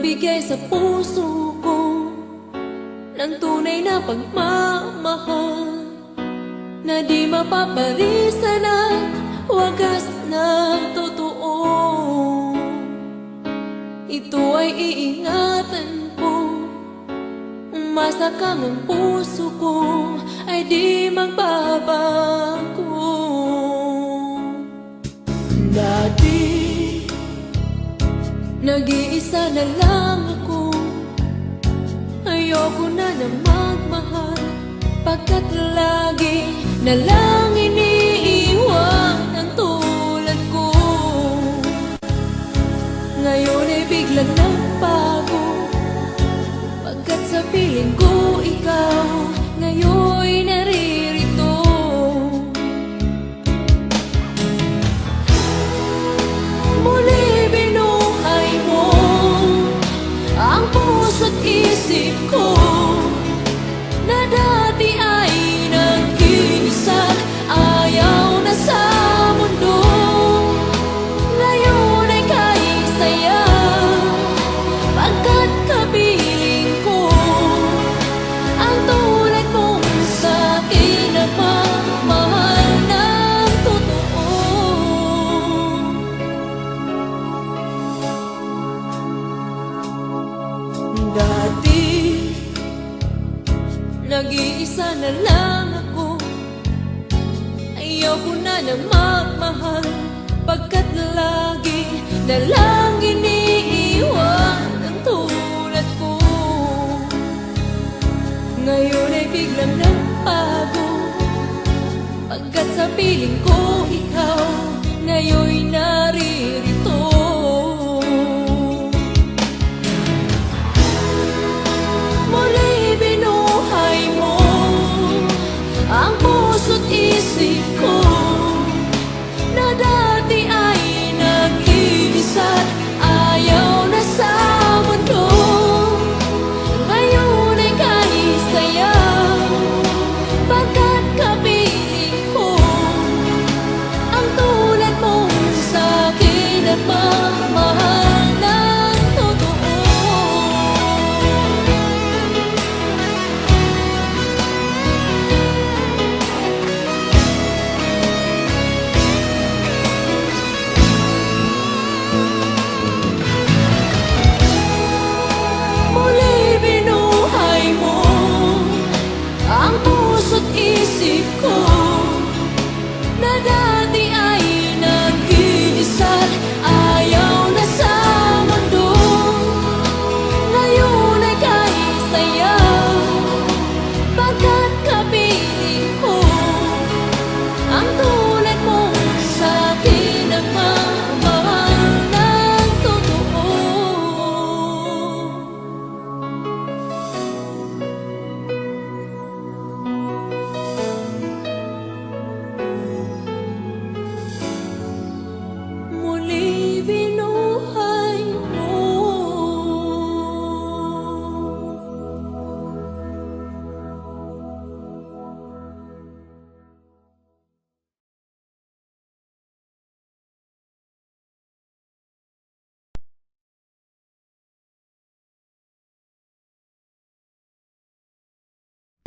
magbigay sa puso ko ng tunay na pagmamahal na di mapaparisan at wagas na totoo. Ito ay iingatan ko, umasa kang ang puso ko ay di magbabago. Dati nag-iisa na lang ako, ayoko na na magmahal, pagkat lagi na lang iniiwan ang tulad ko. Ngayon ay biglang nagbago, pagkat sa piling ko ikaw ngayon naririto. Muli binuhay mo ang puso't isip ko na dati ay nag-iisa, ayaw na sa mundo. Ngayon ay kahit saya, pagkat kapiling ko ang tulad mong sa'kin nagmamahal ng totoo. Dati nag-iisa na lang ako, ayoko na na magmahal, pagkat lagi na lang iniiwan ang tulad ko. Ngayon ay biglang nagbago, pagkat sa piling ko ikaw ngayon naririto. Muli binuhay mo ang puso't isip ko na dati ay nag-iisa't ayaw na sa mundo. Ngayon ay kahit saya, pagkat kapiling ko ang tulad mong sa'kin at magmahal ng totoo. Muli binuhay mo ang puso't isip ko